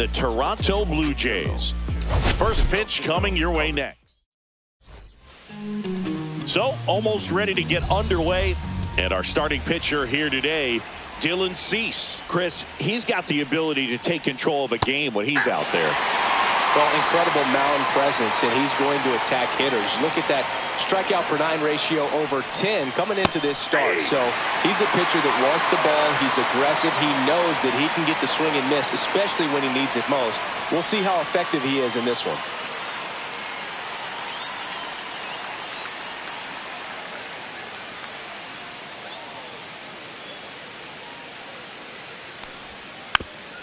the Toronto Blue Jays. First pitch coming your way next. So, almost ready to get underway. And our starting pitcher here today, Dylan Cease. Chris, he's got the ability to take control of a game when he's out there. Well, incredible mound presence, and he's going to attack hitters. Look at that strikeout per 9 ratio over 10 coming into this start. So he's a pitcher that wants the ball. He's aggressive. He knows that he can get the swing and miss, especially when he needs it most. We'll see how effective he is in this one.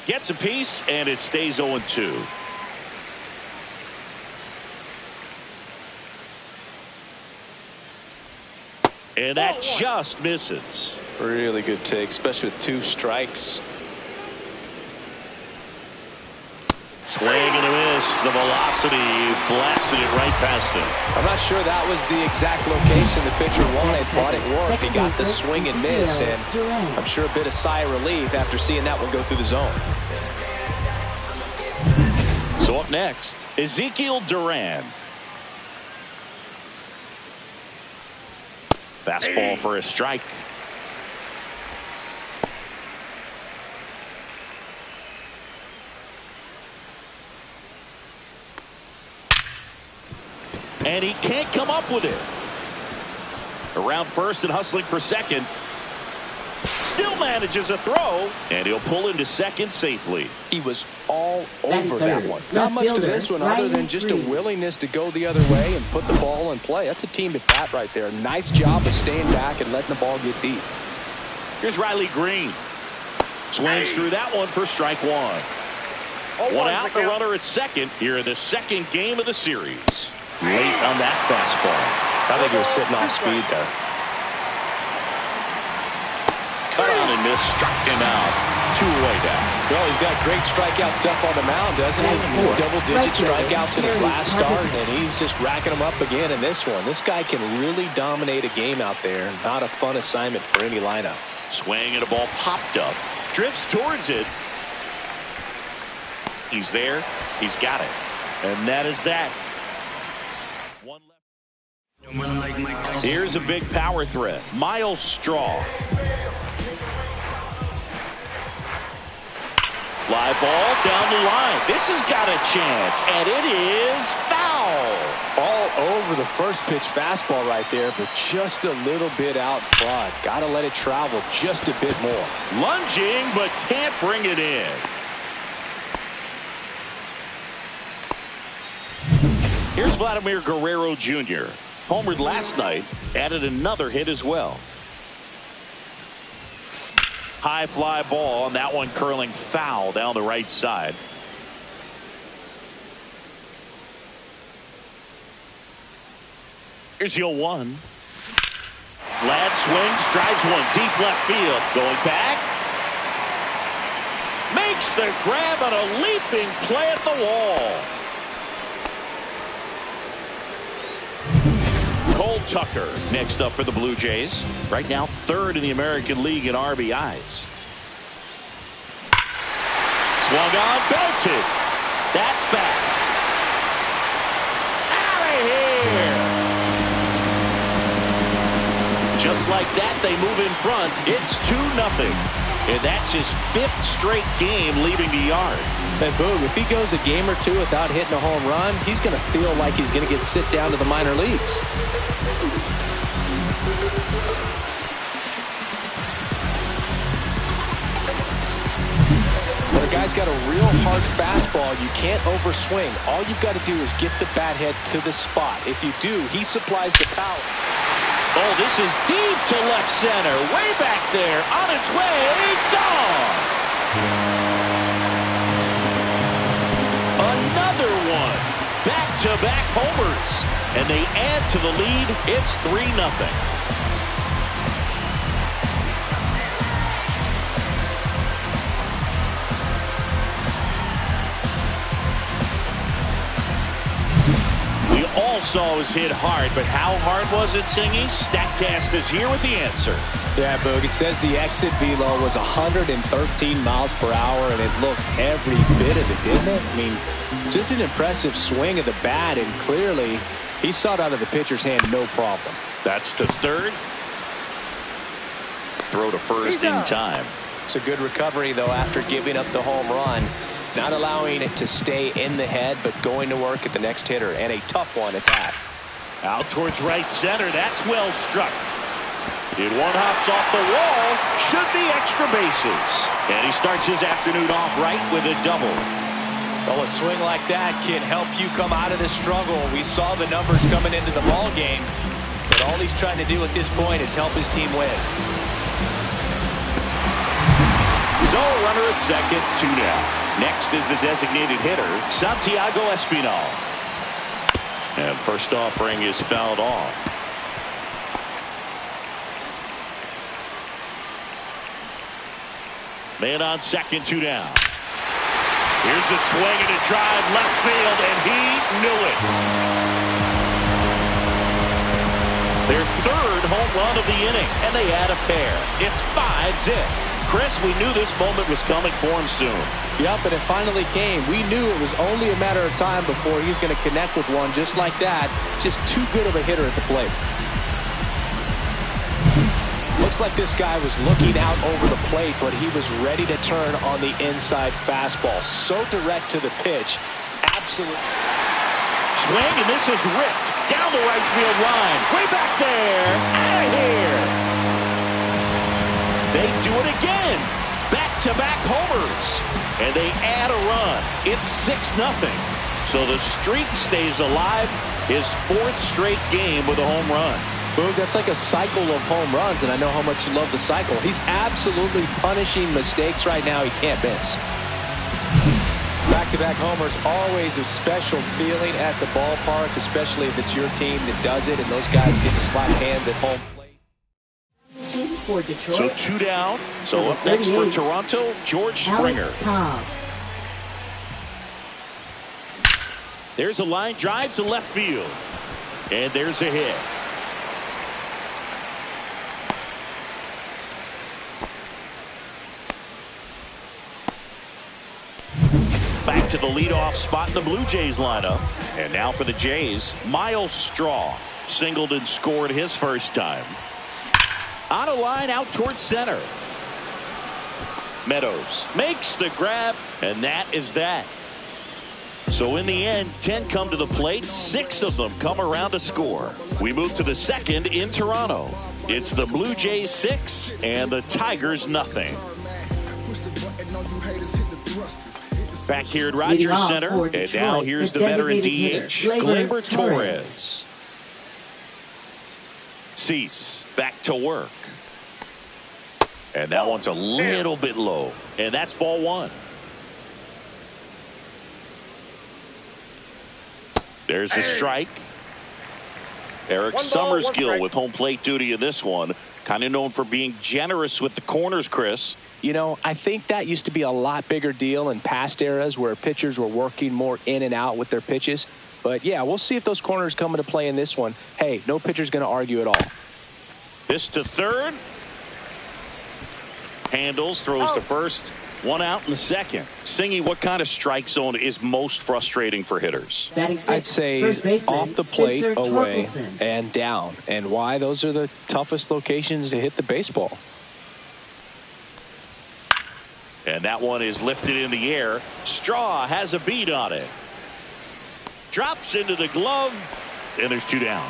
Gets a piece, and it stays 0-2. And that just misses. Really good take, especially with 2 strikes. Swing and a miss. The velocity blasted it right past him. I'm not sure that was the exact location the pitcher wanted, but it worked. He got the swing and miss, and I'm sure a bit of sigh of relief after seeing that one go through the zone. So up next, Ezekiel Duran. Fastball for a strike. And he can't come up with it. Around first and hustling for second. Still manages a throw, and he'll pull into second safely. He was all over that one. Not much to this one other than just a willingness to go the other way and put the ball in play. That's a team at bat right there. Nice job of staying back and letting the ball get deep. Here's Riley Green. Swings through that one for strike 1. One out, the runner at second here in the second game of the series. Late on that fastball. I think he was sitting off speed there. Cut on and miss, struck him out. 2 away down. Well, he's got great strikeout stuff on the mound, doesn't he? Double-digit strikeouts in his last start, and he's just racking them up again in this one. This guy can really dominate a game out there. Not a fun assignment for any lineup. Swing and a ball popped up. Drifts towards it. He's there. He's got it. And that is that. One left. Here's a big power threat. Miles Straw. Fly ball down the line. This has got a chance, and it is foul. All over the first pitch fastball right there, but just a little bit out front. Got to let it travel just a bit more. Lunging, but can't bring it in. Here's Vladimir Guerrero Jr. Homered last night, added another hit as well. High fly ball, and that one curling foul down the right side. Here's 0-1. Glad swings, drives one deep left field. Going back. Makes the grab on a leaping play at the wall. Cole Tucker next up for the Blue Jays. Right now 3rd in the American League in RBIs. Swung on, belted. That's back. Out of here. Just like that, they move in front. It's 2-0. And that's his 5th straight game leaving the yard. And boom, if he goes a game or 2 without hitting a home run, he's going to feel like he's going to get sit down to the minor leagues. When a guy's got a real hard fastball, you can't overswing. All you've got to do is get the bat head to the spot. If you do, he supplies the power. Oh, this is deep to left center. Way back there. On its way. Gone. Another one. Back-to-back homers. And they add to the lead. It's 3-0. saw was hit hard, but how hard was it, Singy? StatCast is here with the answer. Yeah, Boog, it says the exit velo was 113 miles per hour, and it looked every bit of it, didn't it? I mean, just an impressive swing of the bat, and clearly he saw it out of the pitcher's hand no problem. That's to third. Throw to first in time. It's a good recovery, though, after giving up the home run. Not allowing it to stay in the head, but going to work at the next hitter, and a tough one at that. Out towards right center. That's well struck. And one hops off the wall. Should be extra bases. And he starts his afternoon off right with a double. Well, a swing like that can help you come out of the struggle. We saw the numbers coming into the ball game, but all he's trying to do at this point is help his team win. So, runner at second, 2 down. Next is the designated hitter, Santiago Espinal. And first offering is fouled off. Man on second, 2 down. Here's a swing and a drive left field, and he knew it. Their third home run of the inning, and they add a pair. It's 5-zip. Chris, we knew this moment was coming for him soon. Yep, and it finally came. We knew it was only a matter of time before he was going to connect with one just like that. Just too good of a hitter at the plate. Looks like this guy was looking out over the plate, but he was ready to turn on the inside fastball. So direct to the pitch. Absolutely. Swing, and this is ripped down the right field line. Way back there. Out of here. They do it again. Back-to-back homers. And they add a run. It's 6-0. So the streak stays alive. His 4th straight game with a home run. Boog, that's like a cycle of home runs, and I know how much you love the cycle. He's absolutely punishing mistakes right now he can't miss. Back-to-back homers, always a special feeling at the ballpark, especially if it's your team that does it, and those guys get to slap hands at home. For Detroit. So 2 down. So up next for Toronto, George Springer. There's a line drive to left field. And there's a hit. Back to the leadoff spot in the Blue Jays lineup. And now for the Jays, Miles Straw. Singled and scored his first time. On a line out towards center. Meadows makes the grab, and that is that. So in the end, 10 come to the plate, 6 of them come around to score. We move to the second in Toronto. It's the Blue Jays 6 and the Tigers nothing. Back here at Rogers Center, and now here's the veteran DH, Gleyber Torres. Cease back to work. And that one's a little bit low. And that's ball 1. There's the strike. Eric Summerskill with home plate duty in this one. Kind of known for being generous with the corners, Chris. You know, I think that used to be a lot bigger deal in past eras where pitchers were working more in and out with their pitches. But, yeah, we'll see if those corners come into play in this one. Hey, no pitcher's going to argue at all. This to third. Handles, throws to first. 1 out in the second. Singy, what kind of strike zone is most frustrating for hitters? I'd say off the plate, away, and down. And why? Those are the toughest locations to hit the baseball. And that one is lifted in the air. Straw has a beat on it. Drops into the glove, and there's 2 down.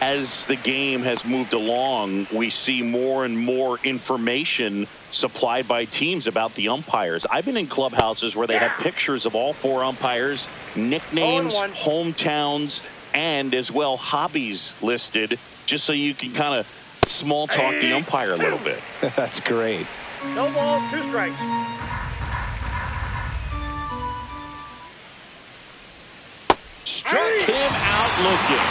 As the game has moved along, we see more and more information supplied by teams about the umpires. I've been in clubhouses where they have pictures of all 4 umpires, nicknames, hometowns, and as well hobbies listed, just so you can kind of small talk the umpire a little bit. That's great. No ball, 2 strikes. Struck him out looking.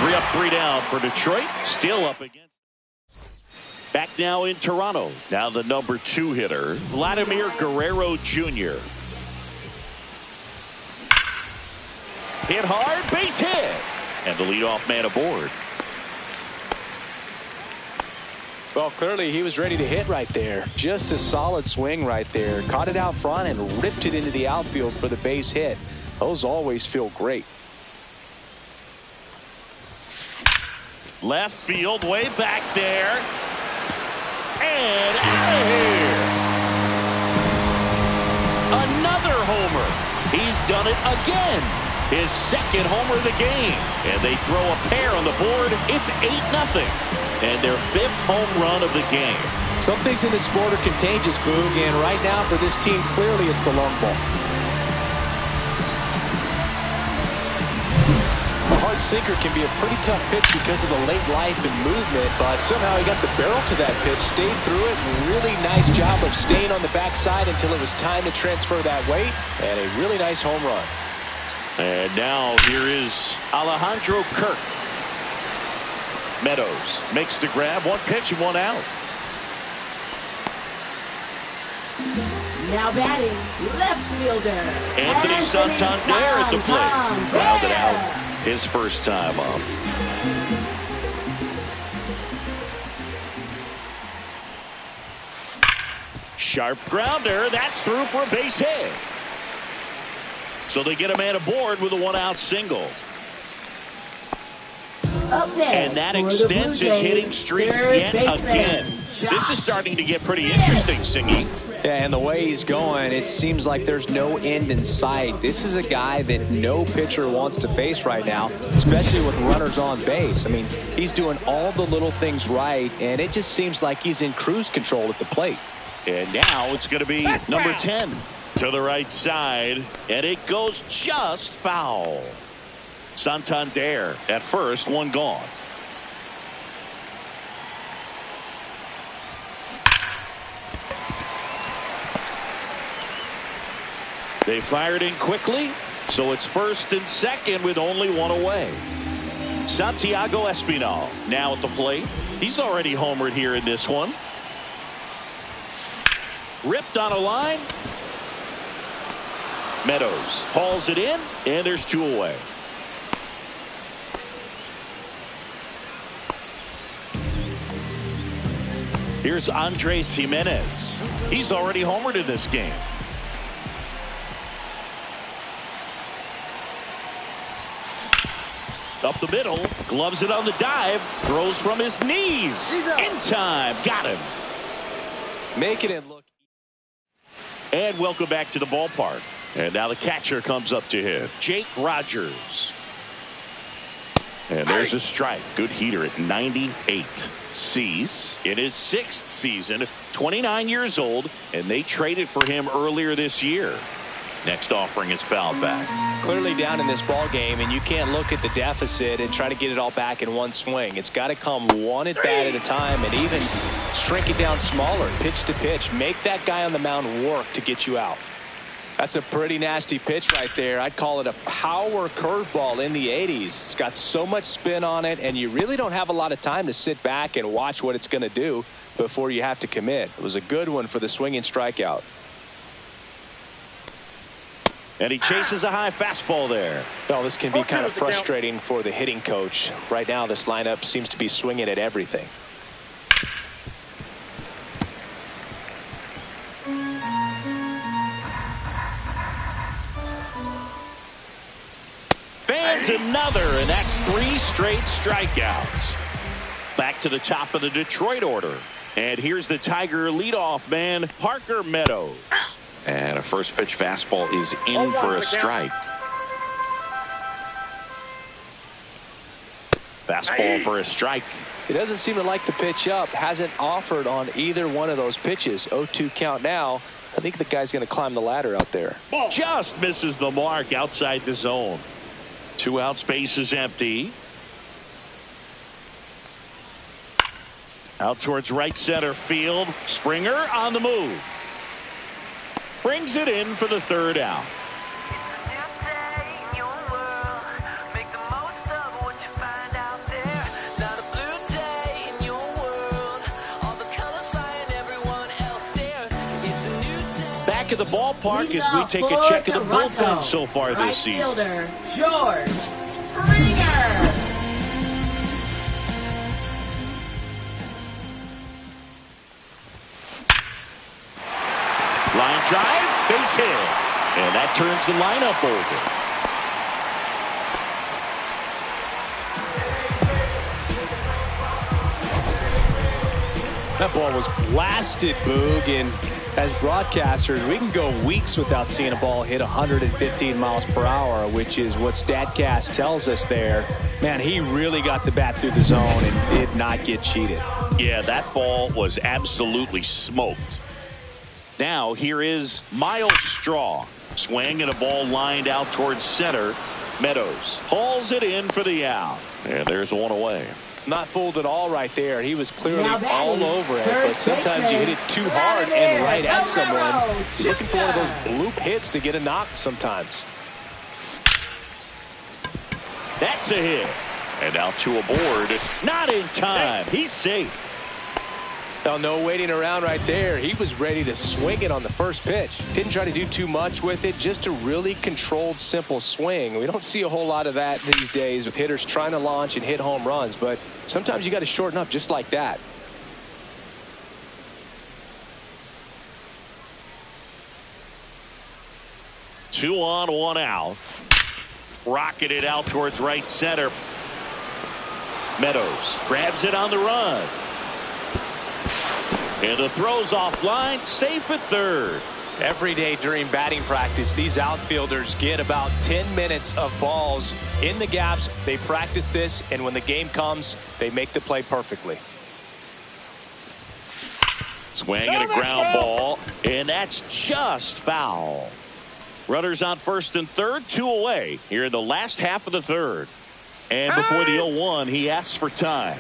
3 up, 3 down for Detroit. Still up against. Back now in Toronto. Now the number 2 hitter, Vladimir Guerrero Jr. Hit hard, base hit. And the leadoff man aboard. Well, clearly he was ready to hit right there. Just a solid swing right there. Caught it out front and ripped it into the outfield for the base hit. Those always feel great. Left field, way back there. And out of here. Another homer. He's done it again. His second homer of the game. And they throw a pair on the board. It's 8-0. And their 5th home run of the game. Some things in this sport are contagious, Boog. And right now for this team, clearly it's the long ball. A hard sinker can be a pretty tough pitch because of the late life and movement, but somehow he got the barrel to that pitch, stayed through it, and really nice job of staying on the backside until it was time to transfer that weight, and a really nice home run. And now here is Alejandro Kirk. Meadows makes the grab, 1 pitch and 1 out. Now batting, left fielder Anthony Santander at the plate. Grounded out his first time up. Sharp grounder. That's through for a base hit. So they get a man aboard with a 1-out single. Up next, And that extends his hitting streak yet again. This is starting to get pretty interesting, Singy. Yeah, and the way he's going, it seems like there's no end in sight. This is a guy that no pitcher wants to face right now, especially with runners on base. I mean, he's doing all the little things right, and it just seems like he's in cruise control at the plate. And now it's going to be number 10 to the right side, and it goes just foul. Santander at first, 1 gone. They fired in quickly, so it's 1st and 2nd with only 1 away. Santiago Espinal now at the plate. He's already homered here in this one. Ripped on a line. Meadows hauls it in, and there's 2 away. Here's Andres Jimenez. He's already homered in this game. Up the middle, gloves it on the dive, throws from his knees. In time, got him. Making it look. And welcome back to the ballpark. And now the catcher comes up to hit. Jake Rogers. And there's a strike. Good heater at 98. Cease in his 6th season, 29 years old, and they traded for him earlier this year. Next offering is fouled back. Clearly down in this ball game, and you can't look at the deficit and try to get it all back in one swing. It's got to come 1 at bat at a time, and even shrink it down smaller, pitch to pitch. Make that guy on the mound work to get you out. That's a pretty nasty pitch right there. I'd call it a power curveball in the 80s. It's got so much spin on it, and you really don't have a lot of time to sit back and watch what it's going to do before you have to commit. It was a good one for the swinging strikeout. And he chases a high fastball there. Well, this can be kind of frustrating for the hitting coach. Right now, this lineup seems to be swinging at everything. Fans another, and that's 3 straight strikeouts. Back to the top of the Detroit order. And here's the Tiger leadoff man, Parker Meadows. And a first pitch fastball is in for a strike. Fastball for a strike. He doesn't seem to like the pitch up. Hasn't offered on either one of those pitches. 0-2 count now. I think the guy's going to climb the ladder out there. Just misses the mark outside the zone. 2 out, space is empty. Out towards right center field. Springer on the move. Brings it in for the 3rd out. Back back at the ballpark Leading as we off take a for check of the Toronto, bullpen so far this right season. fielder, George Springer. Line drive, base hit. And that turns the lineup over. That ball was blasted, Boog, and as broadcasters, we can go weeks without seeing a ball hit 115 miles per hour, which is what StatCast tells us there. Man, he really got the bat through the zone and did not get cheated. Yeah, that ball was absolutely smoked. Now, here is Miles Straw. Swing and a ball lined out towards center. Meadows hauls it in for the out. And there's one away. Not fooled at all right there. He was clearly all over it, first but sometimes you hit it too hard and right at someone. You're looking for one of those bloop hits to get a knock sometimes. That's a hit. And out to a board. Not in time. He's safe. Now, no waiting around right there. He was ready to swing it on the first pitch. Didn't try to do too much with it. Just a really controlled, simple swing. We don't see a whole lot of that these days with hitters trying to launch and hit home runs. But sometimes you got to shorten up just like that. Two on, one out. Rocketed out towards right center. Meadows grabs it on the run. And the throw's offline, safe at third. Every day during batting practice, these outfielders get about 10 minutes of balls in the gaps. They practice this, and when the game comes, they make the play perfectly. Swing and a ground ball, and that's just foul. Runners on first and third, two away here in the last half of the third. And before the 0-1, he asks for time.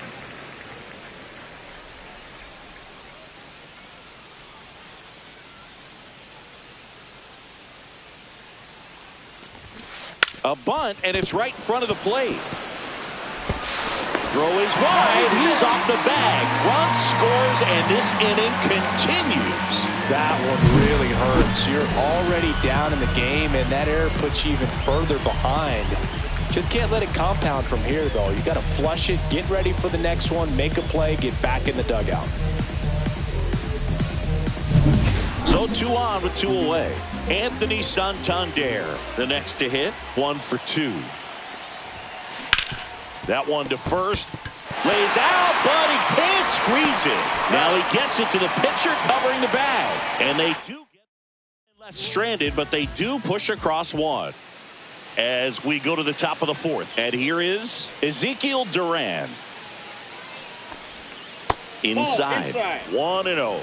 A bunt, and it's right in front of the plate. Throw is wide. He's off the bag. Run scores, and this inning continues. That one really hurts. You're already down in the game, and that error puts you even further behind. Just can't let it compound from here, though. You got to flush it, get ready for the next one, make a play, get back in the dugout. So 2 on with 2 away. Anthony Santander, the next to hit, 1 for 2. That one to first. Lays out, but he can't squeeze it. Now he gets it to the pitcher covering the bag. And they do get left stranded, but they do push across one. As we go to the top of the fourth. And here is Ezekiel Duran. Inside. 1-0.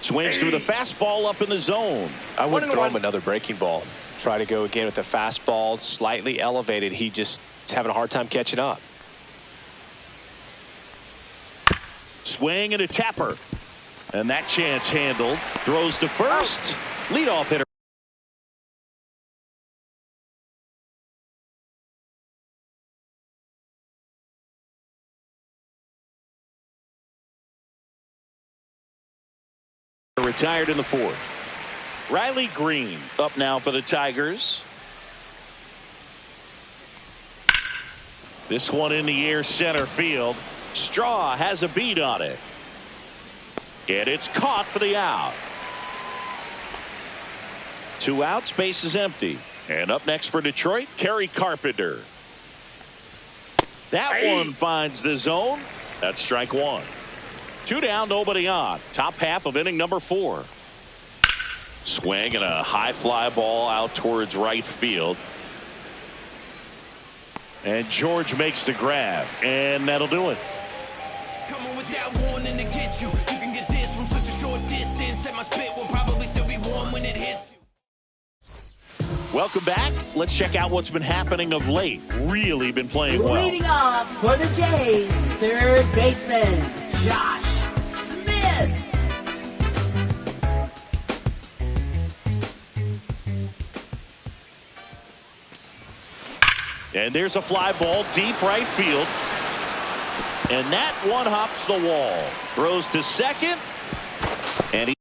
Swings through the fastball up in the zone. I wouldn't throw him another breaking ball. Try to go again with the fastball slightly elevated. He just is having a hard time catching up. Swing and a tapper. And that chance handled. Throws to first. Leadoff hitter. Retired in the fourth. Riley Green up now for the Tigers. This one in the air center field. Straw has a beat on it. And it's caught for the out. 2 outs, base is empty. And up next for Detroit, Kerry Carpenter. That one finds the zone. That's strike 1. 2 down, nobody on. Top half of inning number 4. Swing and a high fly ball out towards right field. And George makes the grab, and that'll do it. Coming with that warning to get you. You can get this from such a short distance, and my spit will probably still be warm when it hits you. Welcome back. Let's check out what's been happening of late. Really been playing well. Leading off for the Jays, third baseman, Josh Smith. And there's a fly ball deep right field. And that one hops the wall. Throws to second. And he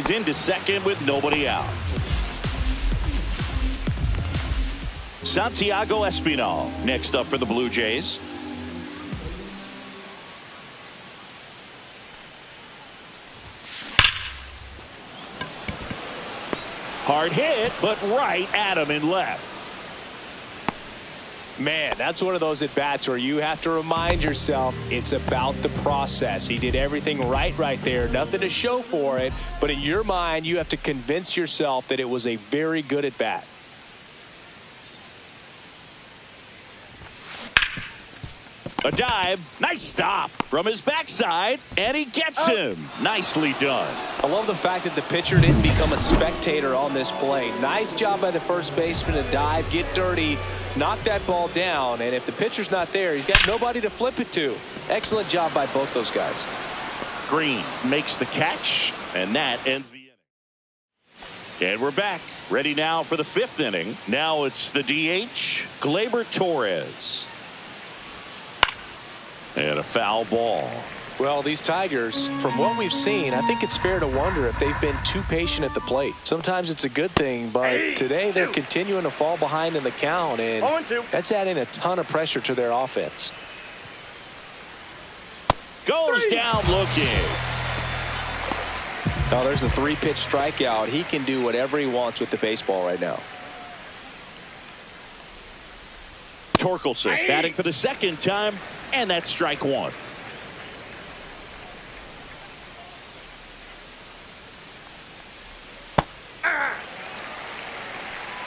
He's into second with nobody out. Santiago Espinal next up for the Blue Jays. Hard hit, but right at him and left. Man, that's one of those at-bats where you have to remind yourself it's about the process. He did everything right there. Nothing to show for it. But in your mind, you have to convince yourself that it was a very good at-bat. A dive. Nice stop from his backside, and he gets him. Nicely done. I love the fact that the pitcher didn't become a spectator on this play. Nice job by the first baseman to dive, get dirty, knock that ball down. And if the pitcher's not there, he's got nobody to flip it to. Excellent job by both those guys. Green makes the catch, and that ends the inning. And we're back. Ready now for the fifth inning. Now it's the DH, Gleyber Torres. And a foul ball. Well, these Tigers, from what we've seen, I think it's fair to wonder if they've been too patient at the plate. Sometimes it's a good thing, but today they're continuing to fall behind in the count, and that's adding a ton of pressure to their offense. Goes down looking. Oh, there's a 3-pitch strikeout. He can do whatever he wants with the baseball right now. Torkelson batting for the second time, and that's strike one.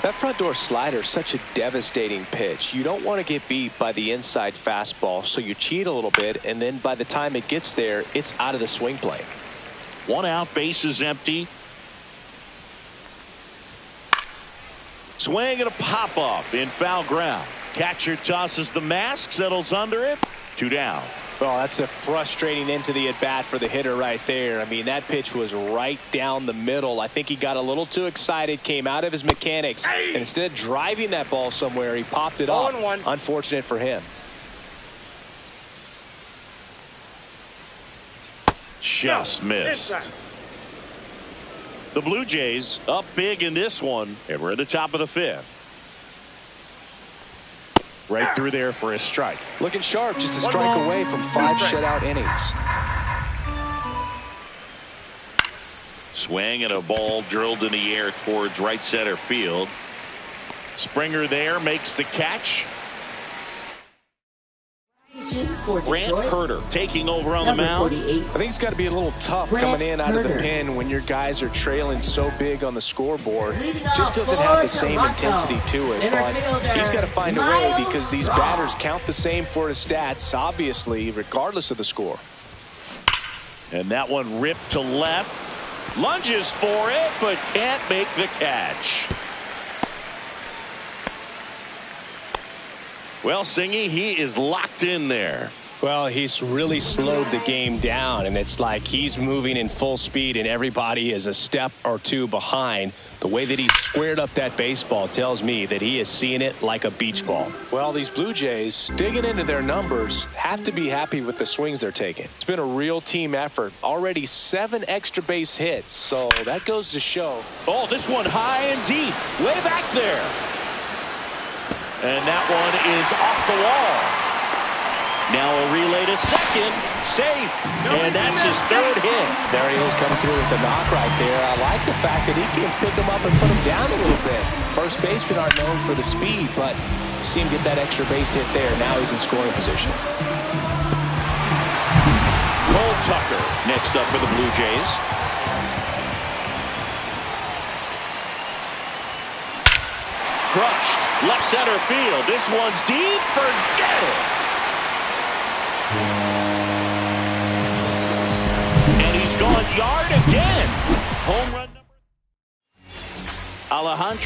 That front door slider is such a devastating pitch. You don't want to get beat by the inside fastball, so you cheat a little bit, and then by the time it gets there, it's out of the swing plane. One out, base is empty. Swing and a pop-up in foul ground. Catcher tosses the mask, settles under it. 2 down. Well, that's a frustrating end to the at-bat for the hitter right there. I mean, that pitch was right down the middle. I think he got a little too excited, came out of his mechanics, and instead of driving that ball somewhere, he popped it up. Unfortunate for him. Just missed. The Blue Jays up big in this one, and we're at the top of the fifth. Right through there for a strike. Looking sharp, just a strike away from 5 shutout innings. Swing and a ball drilled in the air towards right center field. Springer there makes the catch. Grant Herter taking over on the mound. I think it's got to be a little tough coming in out of the pen when your guys are trailing so big on the scoreboard. Just doesn't have the same intensity to it, but he's got to find a way because these batters count the same for his stats, obviously, regardless of the score. And that one ripped to left. Lunges for it, but can't make the catch. Well, Singy, he is locked in there. Well, he's really slowed the game down, and it's like he's moving in full speed, and everybody is a step or two behind. The way that he squared up that baseball tells me that he is seeing it like a beach ball. Well, these Blue Jays, digging into their numbers, have to be happy with the swings they're taking. It's been a real team effort. Already 7 extra base hits, so that goes to show. Oh, this one high and deep, way back there. And that one is off the wall. Now a relay to second. Safe. And that's his 3rd hit. There he is coming through with the knock right there. I like the fact that he can pick him up and put him down a little bit. First basemen aren't known for the speed, but see him get that extra base hit there. Now he's in scoring position. Cole Tucker next up for the Blue Jays. Crushed. Left center field. This one's deep. Forget it. And he's gone yard again. Home run number. Alejandro.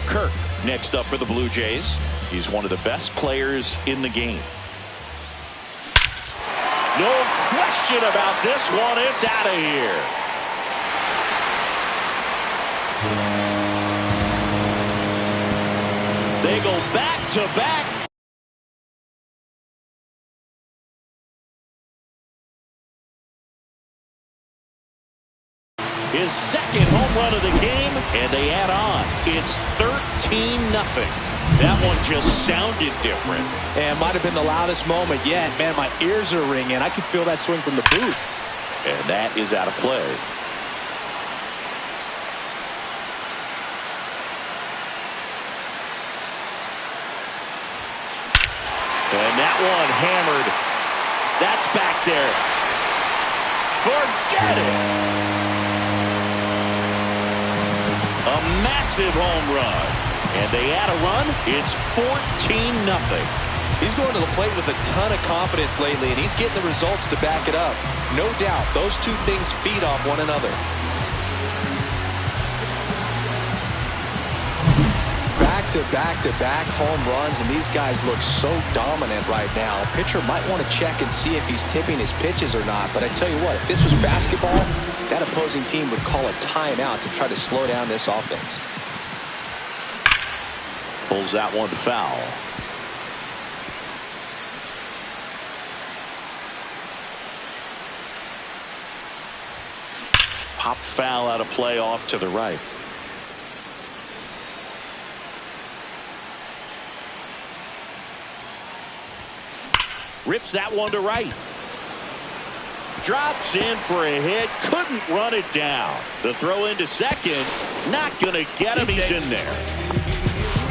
Kirk next up for the Blue Jays. He's one of the best players in the game. No question about this one. It's out of here. They go back to back. His second home run of the game, and they add on. It's 13-0. That one just sounded different. And might have been the loudest moment yet. Man, my ears are ringing. I could feel that swing from the booth. And that is out of play. And that one hammered. That's back there. Forget it. A massive home run. And they add a run. It's 14-0. He's going to the plate with a ton of confidence lately, and he's getting the results to back it up. No doubt, those two things feed off one another. Back-to-back-to-back home runs, and these guys look so dominant right now. Pitcher might want to check and see if he's tipping his pitches or not, but I tell you what, if this was basketball, that opposing team would call a timeout to try to slow down this offense. Pulls that one foul. Pop foul out of play off to the right. Rips that one to right. Drops in for a hit. Couldn't run it down. The throw into second. Not going to get him. He's in there.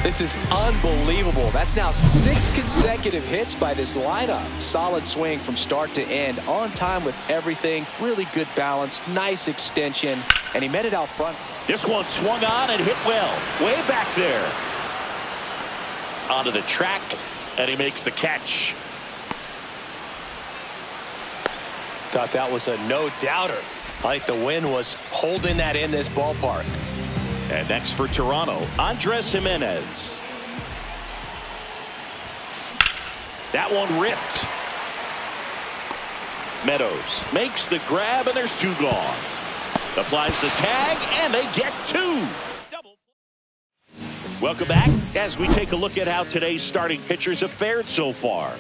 This is unbelievable. That's now 6 consecutive hits by this lineup. Solid swing from start to end. On time with everything. Really good balance. Nice extension. And he met it out front. This one swung on and hit well. Way back there. Onto the track. And he makes the catch. Thought that was a no-doubter. I think the wind was holding that in this ballpark. And next for Toronto, Andres Jimenez. That one ripped. Meadows makes the grab, and there's 2 gone. Applies the tag, and they get 2. Welcome back as we take a look at how today's starting pitchers have fared so far.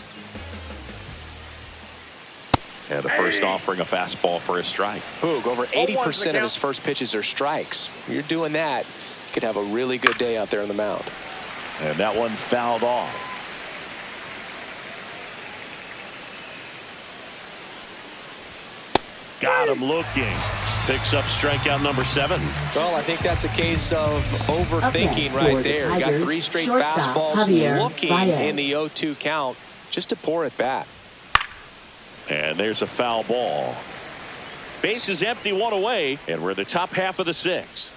And the first offering a fastball for a strike. Hoog, over 80% of his first pitches are strikes. You're doing that, you could have a really good day out there on the mound. And that one fouled off. Got him looking. Picks up strikeout number 7. Well, I think that's a case of overthinking right there. He got 3 straight fastballs looking in the 0-2 count just to pour it back. And there's a foul ball. Base is empty, 1 away, and we're in the top half of the 6th.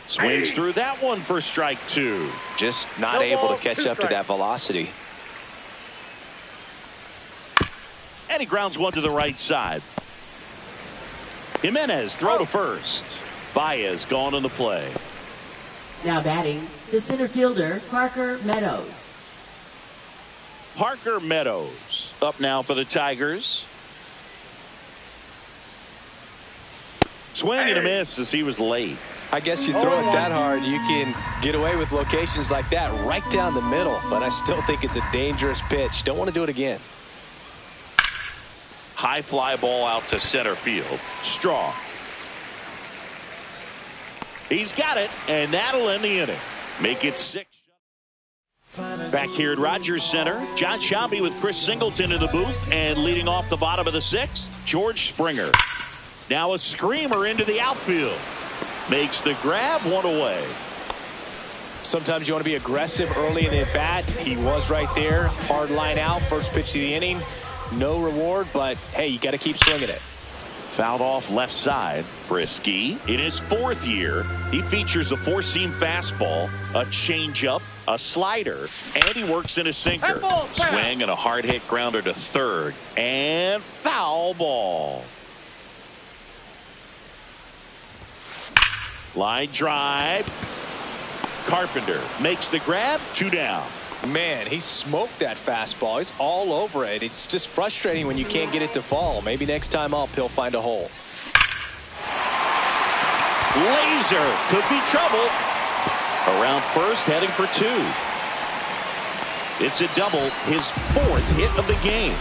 Swings through that one for strike 2. Just not able to catch up to that velocity. And he grounds one to the right side. Jimenez throw to first. Baez gone in the play. Now batting, the center fielder, Parker Meadows. Parker Meadows up now for the Tigers. Swing and a miss as he was late. I guess you throw it that hard, you can get away with locations like that right down the middle. But I still think it's a dangerous pitch. Don't want to do it again. High fly ball out to center field. Strong. He's got it, and that'll end the inning. Make it 6. Back here at Rogers Center, John Sciambi with Chris Singleton in the booth, and leading off the bottom of the 6th, George Springer. Now a screamer into the outfield. Makes the grab, 1 away. Sometimes you want to be aggressive early in the at-bat. He was right there. Hard line out. First pitch of the inning. No reward, but hey, you got to keep swinging it. Fouled off left side. Brisky in his 4th year. He features a 4-seam fastball, a changeup, a slider, and he works in a sinker. Swing and a hard hit grounder to third, and foul ball. Line drive. Carpenter makes the grab. 2 down. Man, he smoked that fastball. He's all over it. It's just frustrating when you can't get it to fall. Maybe next time up he'll find a hole. Laser could be trouble. Around first, heading for 2. It's a double, his 4th hit of the game.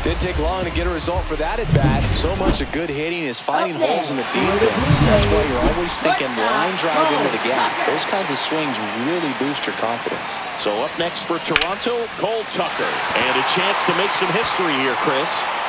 Didn't take long to get a result for that at bat. So much of good hitting is finding holes in the defense. That's why you're always thinking line drive into the gap. Those kinds of swings really boost your confidence. So up next for Toronto, Cole Tucker. And a chance to make some history here, Chris.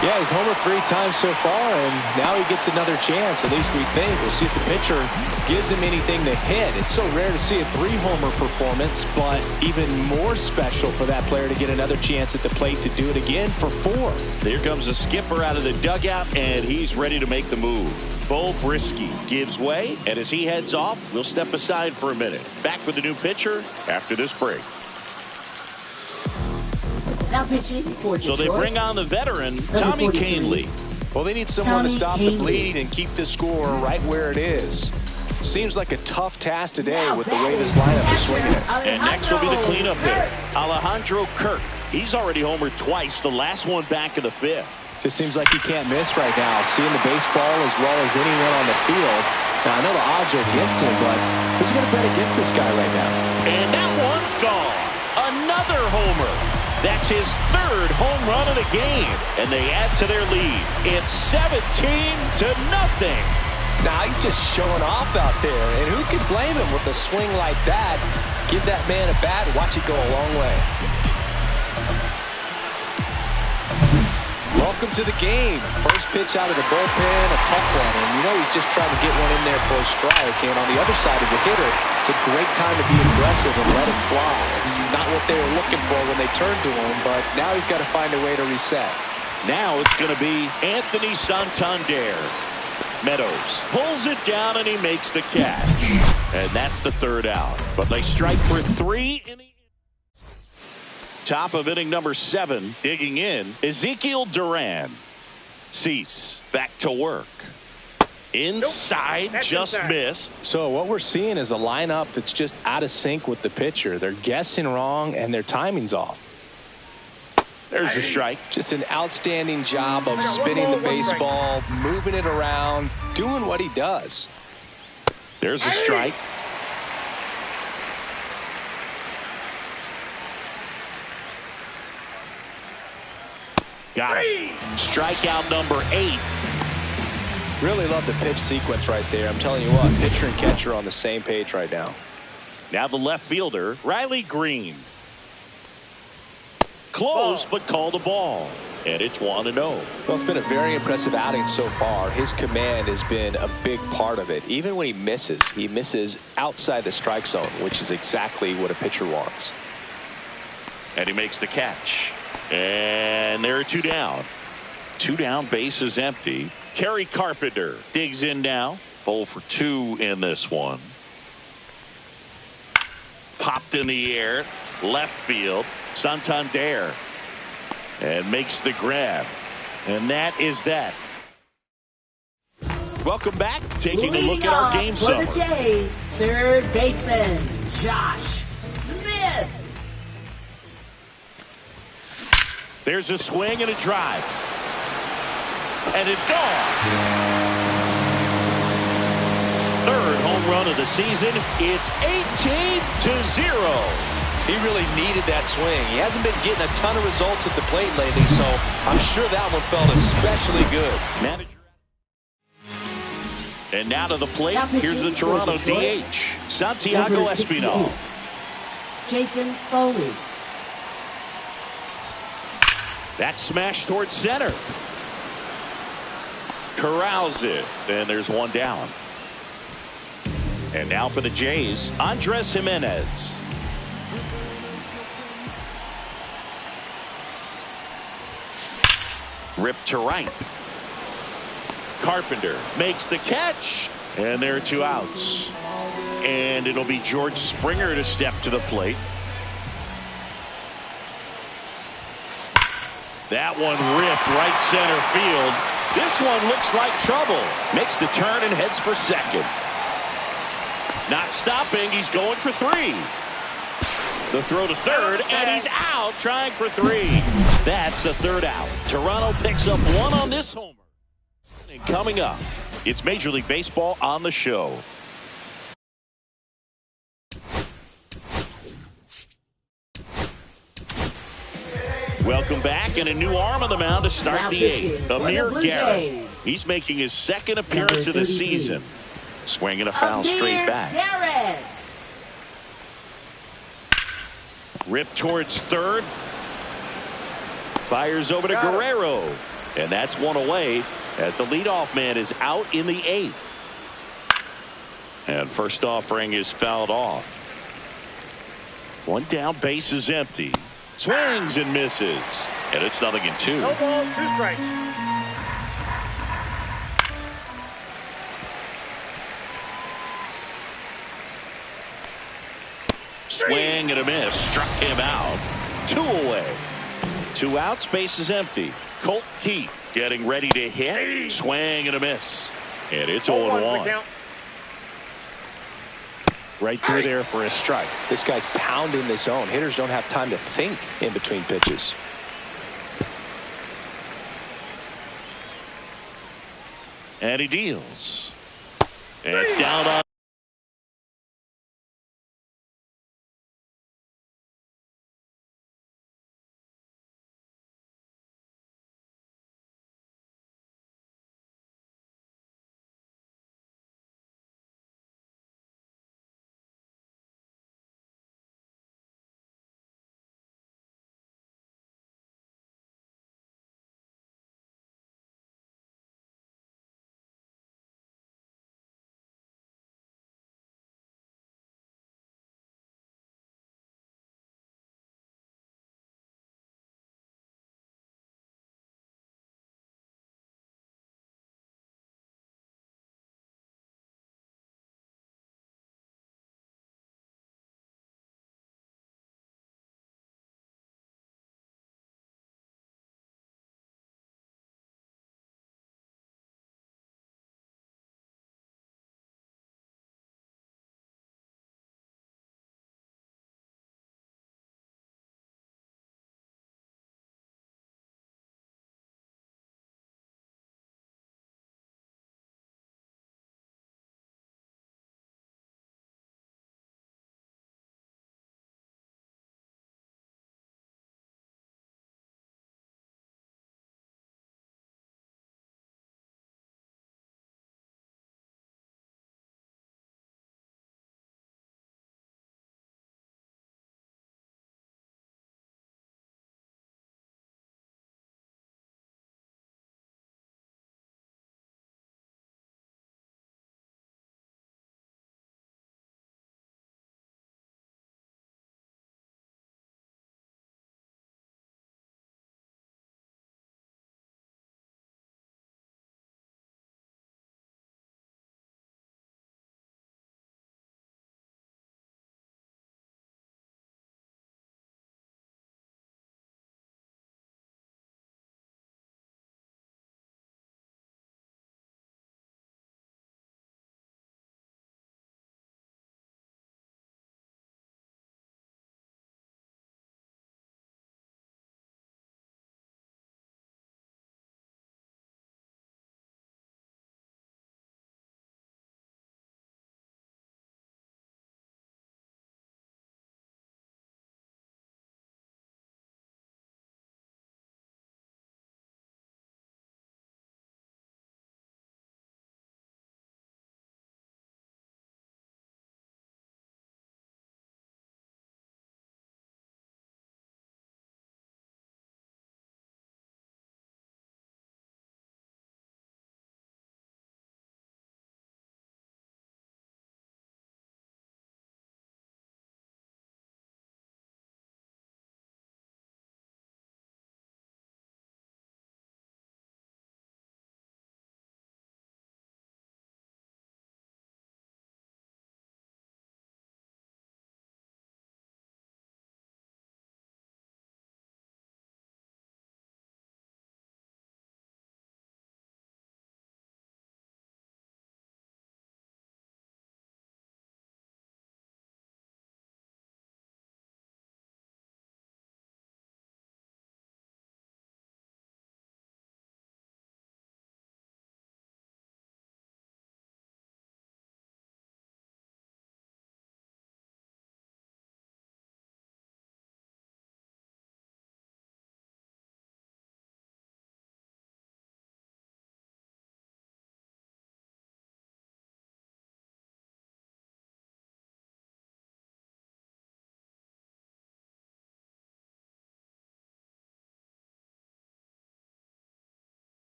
Yeah, he's homered 3 times so far, and now he gets another chance. At least we think. We'll see if the pitcher gives him anything to hit. It's so rare to see a 3-homer performance, but even more special for that player to get another chance at the plate to do it again for 4. Here comes the skipper out of the dugout, and he's ready to make the move. Bo Brisky gives way, and as he heads off, we'll step aside for a minute. Back with the new pitcher after this break. Now pitching for Detroit. So they bring on the veteran, Tommy Kahnle. Well, they need someone to stop the bleeding and keep the score right where it is. Seems like a tough task today with the way this lineup is swinging it. And next will be the cleanup hitter, Alejandro Kirk. He's already homered twice, the last one back in the 5th. Just seems like he can't miss right now. Seeing the baseball as well as anyone on the field. Now, I know the odds are against him, but who's going to bet against this guy right now? And that one's gone. Another homer. That's his 3rd home run of the game. And they add to their lead. It's 17-0. Now he's just showing off out there. And who can blame him with a swing like that? Give that man a bat and watch it go a long way. Welcome to the game. First pitch out of the bullpen, a tough one. And you know he's just trying to get one in there for a strike. And on the other side as a hitter, it's a great time to be aggressive and let it fly. It's not what they were looking for when they turned to him, but now he's got to find a way to reset. Now it's going to be Anthony Santander. Meadows pulls it down and he makes the catch. And that's the 3rd out. But they strike for 3 in the top of inning number 7. Digging in, Ezekiel Duran. Cease back to work. Inside, just missed. So what we're seeing is a lineup that's just out of sync with the pitcher. They're guessing wrong and their timing's off. There's a strike. Just an outstanding job of spinning the baseball, moving it around, doing what he does. There's a strike. Got it. Strikeout number 8. Really love the pitch sequence right there. I'm telling you what, pitcher and catcher are on the same page right now. Now the left fielder, Riley Green. Close, but called a ball. And it's 1-0. Well, it's been a very impressive outing so far. His command has been a big part of it. Even when he misses outside the strike zone, which is exactly what a pitcher wants. And he makes the catch. And there are 2 down. 2 down, base is empty. Kerry Carpenter digs in now. 0 for 2 in this one. Popped in the air. Left field. Santander. And makes the grab. And that is that. Welcome back. Taking a look at our game for summary. the Jays, 3rd baseman, Josh Smith. There's a swing and a drive. And it's gone. 3rd home run of the season. It's 18-0. He really needed that swing. He hasn't been getting a ton of results at the plate lately, so I'm sure that one felt especially good. And now to the plate, here's the Toronto DH, Santiago Espinal. Jason Foley. That smash towards center. Corrals it, and there's 1 down. And now for the Jays, Andres Jimenez. Ripped to right. Carpenter makes the catch, and there are 2 outs. And it'll be George Springer to step to the plate. That one ripped right center field. This one looks like trouble. Makes the turn and heads for second. Not stopping. He's going for 3. The throw to third, and he's out trying for 3. That's the third out. Toronto picks up 1 on this homer. And coming up, it's Major League Baseball on the show. Welcome back, and a new arm on the mound to start the 8th. Amir Garrett. He's making his second appearance of the season. Swinging a foul straight back. Garrett. Ripped towards third. Fires over to Guerrero. And that's 1 away as the leadoff man is out in the 8th. And first offering is fouled off. 1 down, base is empty. Swings and misses. And it's 0-2. No ball, 2 strikes. Swing and a miss. Struck him out. 2 away. 2 outs. Base is empty. Colt Heath getting ready to hit. Swing and a miss. And it's 0-1. Right through there for a strike. This guy's pounding the zone. Hitters don't have time to think in between pitches. And he deals. And down on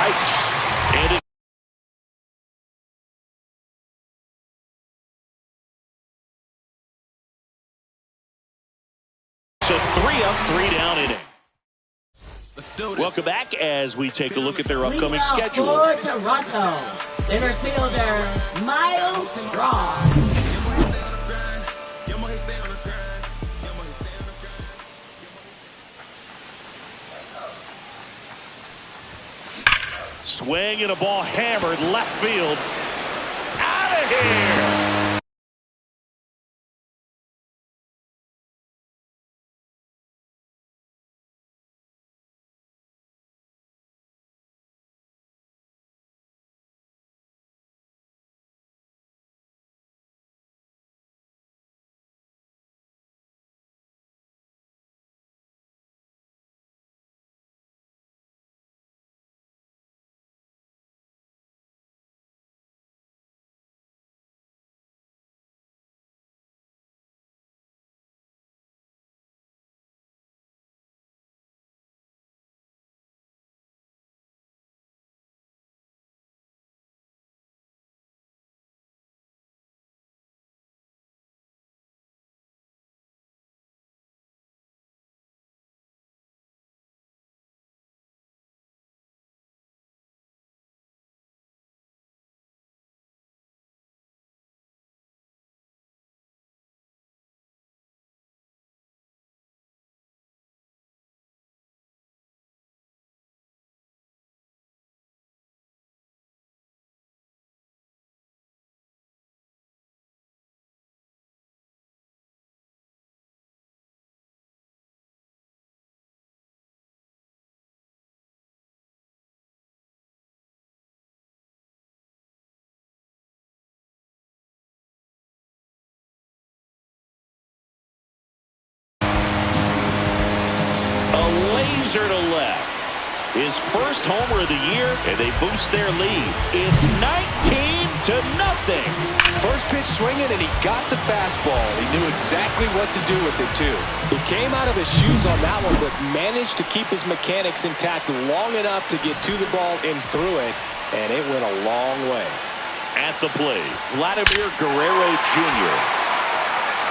strikes. And it's a 3-up, 3-down inning. Let's do this. Welcome back as we take a look at their upcoming Leading off schedule. for Toronto, center fielder Miles Straw. Swing and a ball hammered left field. Out of here. Laser to left. His first homer of the year, and they boost their lead. It's 19-0. First pitch swinging, and he got the fastball. He knew exactly what to do with it, too. He came out of his shoes on that one, but managed to keep his mechanics intact long enough to get to the ball and through it, and it went a long way. At the plate, Vladimir Guerrero Jr.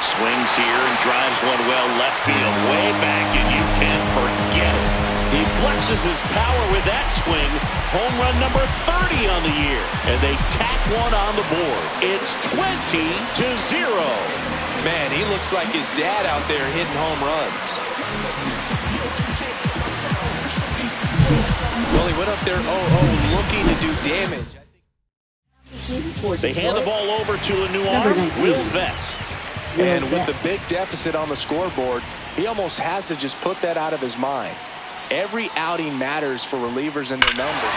Swings here and drives one well left field, way back, and you can't forget it. He flexes his power with that swing. Home run number 30 on the year. And they tack one on the board. It's 20-0. Man, he looks like his dad out there hitting home runs. Well, he went up there 0-0 looking to do damage. They hand the ball over to a new arm, Will Vest. And with the big deficit on the scoreboard, he almost has to just put that out of his mind. Every outing matters for relievers and their number.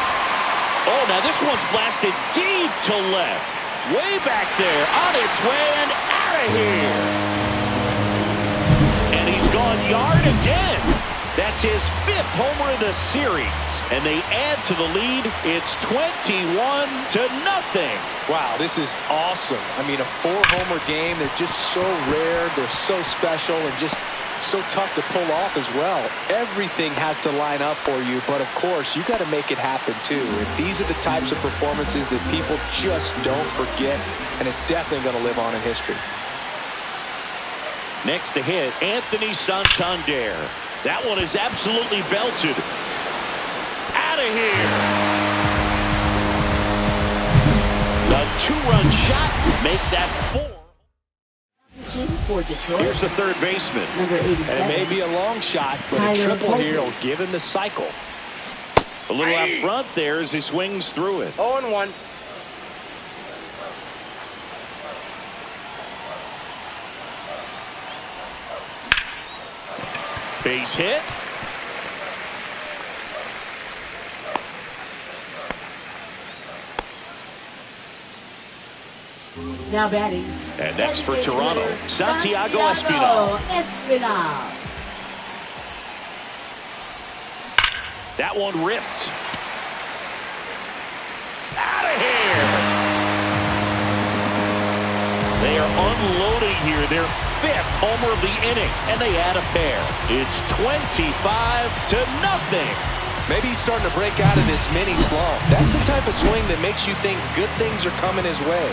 Oh, now this one's blasted deep to left. Way back there, on its way and out of here. And he's gone yard again. That's his 5th homer of the series. And they add to the lead. It's 21-0. Wow, this is awesome. I mean, a 4-homer game. They're just so rare. They're so special and just so tough to pull off as well. Everything has to line up for you, but of course, you got to make it happen too. And these are the types of performances that people just don't forget, and it's definitely going to live on in history. Next to hit, Anthony Santander. That one is absolutely belted. Out of here. A 2-run shot, make that 4. For Detroit, Here's the third baseman. number 87. And it may be a long shot, but a triple here will give him the cycle. A little out front there as he swings through it. 0-1. Base hit. Now batting. And next for Toronto, Santiago Espinal. That one ripped. Out of here. They are unloading here. Their 5th homer of the inning, and they add a pair. It's 25-0. Maybe he's starting to break out of this mini slump. That's the type of swing that makes you think good things are coming his way.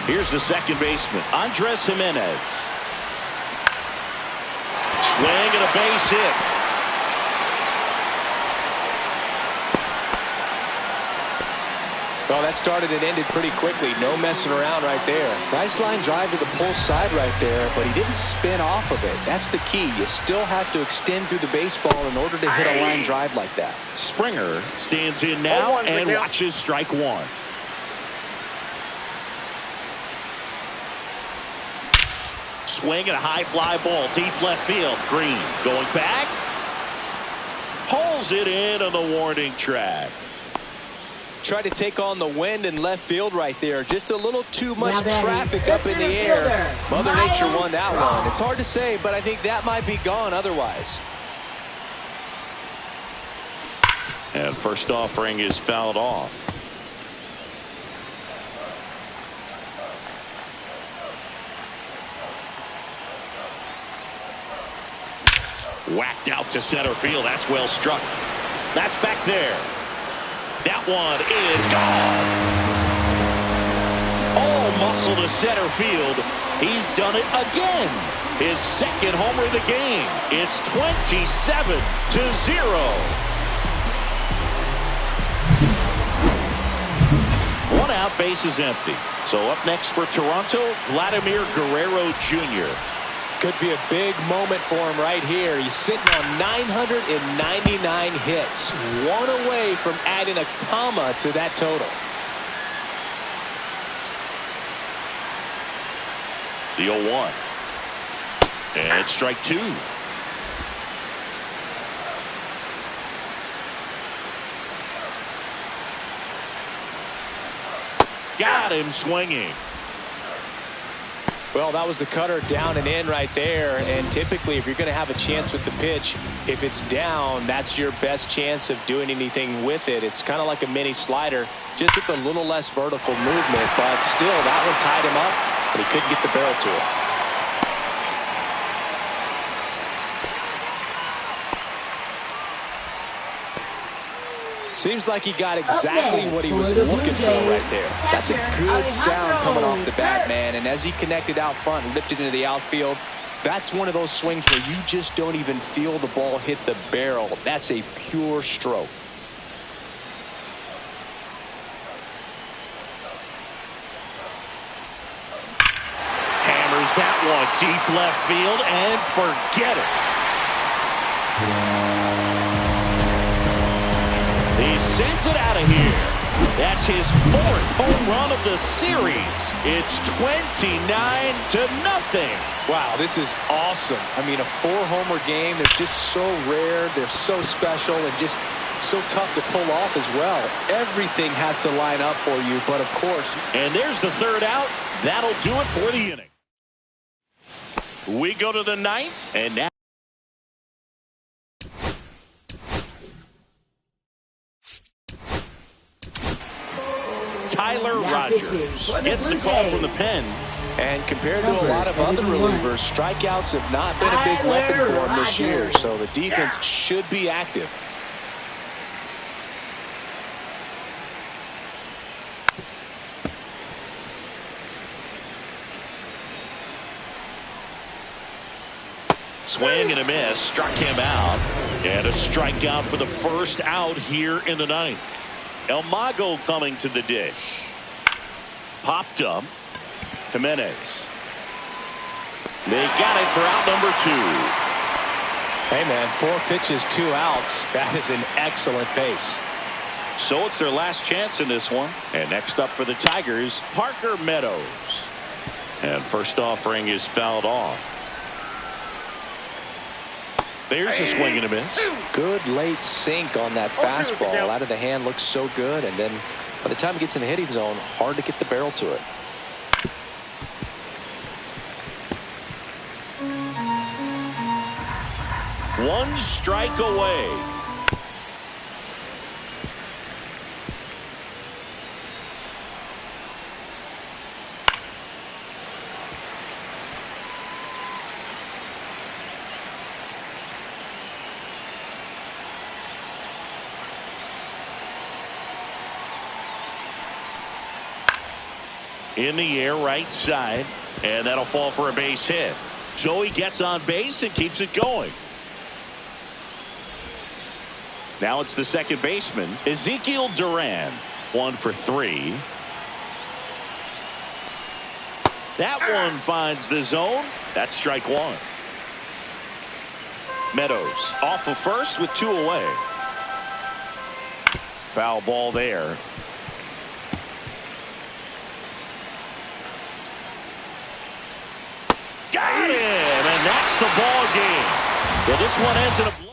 Here's the second baseman, Andres Jimenez. Swing and a base hit. Well, that started and ended pretty quickly. No messing around right there. Nice line drive to the pull side right there, but he didn't spin off of it. That's the key. You still have to extend through the baseball in order to hit a line drive like that. Springer stands in now and watches strike one. Swing and a high fly ball deep left field. Green going back. Pulls it in on the warning track. Tried to take on the wind in left field right there. Just a little too much traffic up in the air. Mother Nature won that one. It's hard to say, but I think that might be gone otherwise. And first offering is fouled off. Whacked out to center field. That's well struck. That's back there. That one is gone. All muscle to center field. He's done it again. His second homer of the game. It's 27-0. One out, base is empty. So up next for Toronto, Vladimir Guerrero Jr. Could be a big moment for him right here. He's sitting on 999 hits. One away from adding a comma to that total. The 0-1. And strike two. Got him swinging. Well, that was the cutter down and in right there. And typically, if you're going to have a chance with the pitch, if it's down, that's your best chance of doing anything with it. It's kind of like a mini slider, just with a little less vertical movement. But still, that one tied him up, but he couldn't get the barrel to it. Seems like he got exactly what he was looking for right there. That's a good sound coming off the bat, man. And as he connected out front and lifted into the outfield, that's one of those swings where you just don't even feel the ball hit the barrel. That's a pure stroke. Hammers that one deep left field and forget it. He sends it out of here. That's his fourth home run of the series. It's 29-0. Wow, this is awesome. I mean, a 4-homer game is just so rare. They're so special and just so tough to pull off as well. Everything has to line up for you, but of course. And there's the third out. That'll do it for the inning. We go to the ninth, and now Tyler Rogers gets the call from the pen. And compared to a lot of other relievers, strikeouts have not been a big weapon for him this year. So the defense should be active. Swing and a miss, struck him out. And a strikeout for the first out here in the ninth. El Mago coming to the dish. Popped up. Jimenez. They got it for out number 2. Hey, man, 4 pitches, 2 outs. That is an excellent pace. So it's their last chance in this one. And next up for the Tigers, Parker Meadows. And first offering is fouled off. There's a swing and a miss. Good late sink on that fastball. Out of the hand looks so good. And then by the time it gets in the hitting zone, hard to get the barrel to it. One strike away. In the air, right side, and that'll fall for a base hit. Joey gets on base and keeps it going. Now it's the second baseman, Ezekiel Duran. 1 for 3. That one finds the zone. That's strike 1. Meadows off of first with 2 away. Foul ball there. Got it! And that's the ball game. Well, this one ends in a blowout.